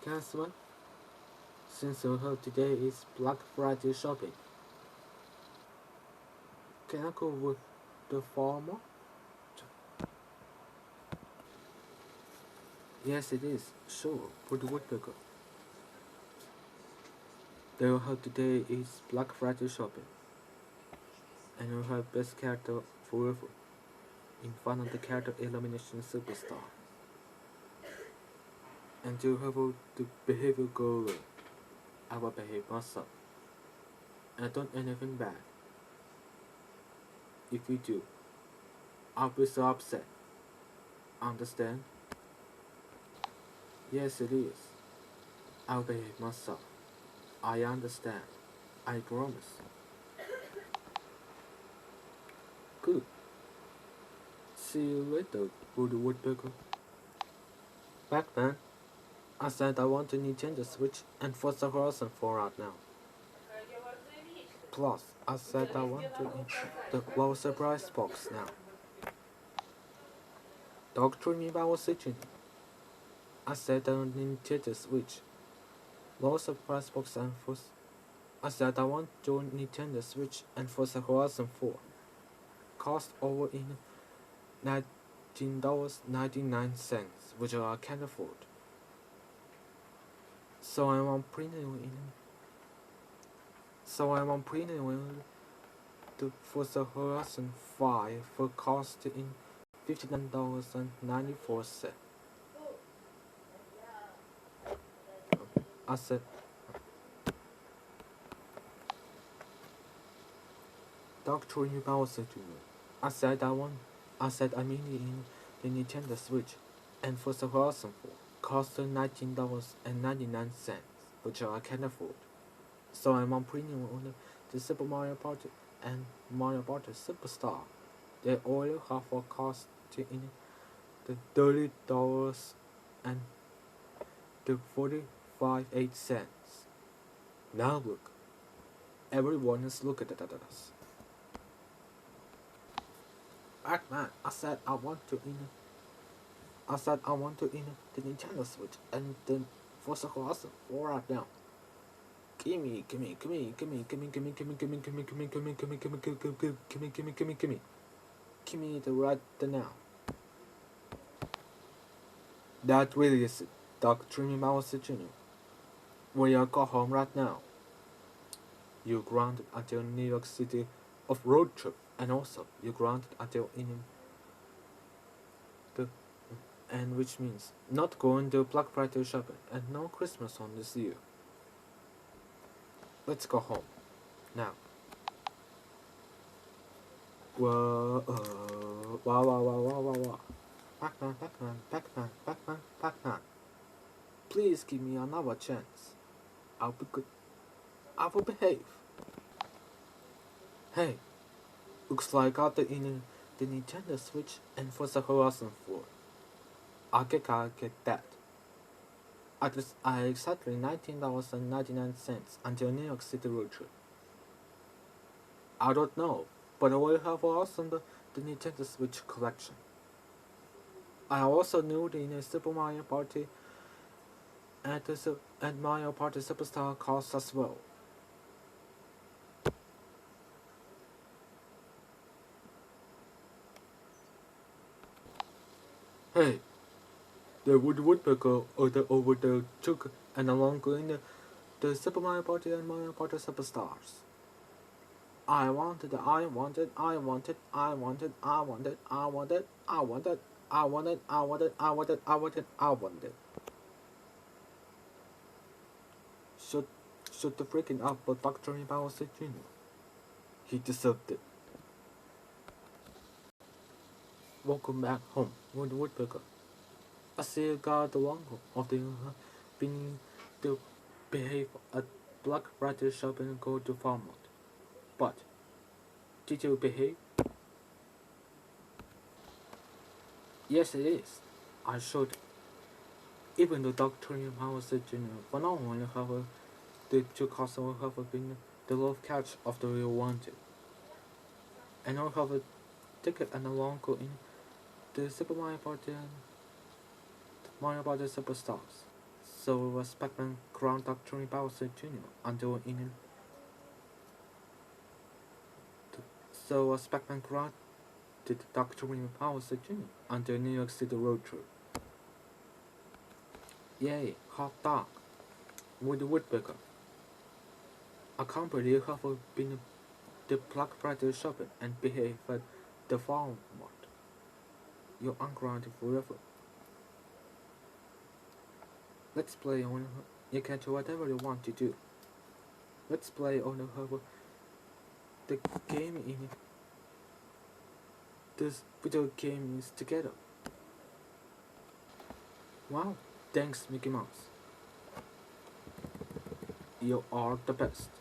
Guess what? Since your hope today is Black Friday shopping, can I go with the farmer? Yes, it is. Sure, for the woodpecker. Their hope today is Black Friday shopping, and you'll have best character forever in front of the character elimination superstar. And you have the behavior goal. I will behave myself. I don't anything bad. If you do, I'll be so upset. Understand? Yes, it is. I'll behave myself. I understand. I promise. Good. See you later, Woody Woodpecker. Batman, I said I want a Nintendo Switch and Forza Horizon 4 out now. Plus, I said I want to the Wow Surprise box now. Doctor me I was itching. I said I want Nintendo Switch. Wow Surprise box and Forza. I said I want to Nintendo Switch and Forza Horizon 4. Cost over in $19.99, which I can't afford. So I'm on premium the Forza Horizon 5 for cost in $59.94. I said, Doctor Universe to me. I said I mean in the Nintendo Switch and Forza Horizon 4 cost $19.99, which I can't afford. So I'm on premium on the Super Mario Party and Mario Party Superstar. They all have a cost in the $30 and the 45.8 cents. Now look, everyone is looking at us. Man, I said I want to in the Nintendo Switch and the Forza Horizon 4 right now. Gimme. Give me the right now. That really is it, Dr. Mouse Jr. We are go home right now. You grounded until New York City of road trip, and also you grounded until in the and which means not going to Black Friday shopping and no Christmas on this year. Let's go home now. Whoa, wow. Pac-Man. Please give me another chance. I'll be good. I will behave. Hey, looks like I got the Nintendo Switch and Forza Horizon 4. I get that. I exactly $19.99 until New York City road trip. I don't know, but I will have also the Nintendo Switch collection. I also knew the Super Mario Party and Mario Party Superstar costs as well. Hey, the Woodpecker over the took and along in the Super Mario Party and Mario Party Superstars. I wanted. Shut, shut the freaking up, but Dr. Bowser Jr. He deserved it. Welcome back home, Woodpecker. I see you got the one of the being to behave at Black Friday shopping and go to Farmont. But did you behave? Yes, it is. I should. Even the Dr. Bowser Jr. phenomenally have the two customers have been the love catch of the real wanted. And I have a ticket and a long go in the Super Mario Party and Mario Party Superstars. So was Pac-Man crowned Dr. Bowser Jr. under in So was Pac-Man crowned Dr. Bowser Jr. under New York City road trip. Yay, hot dog! With the Woodpecker. I can't believe how been the Black Friday shopping and behave at the farm mart. You're ungrounded forever. Let's play on. You can do whatever you want to do. Let's play on the game in this video game is together. Wow, thanks Mickey Mouse. You are the best.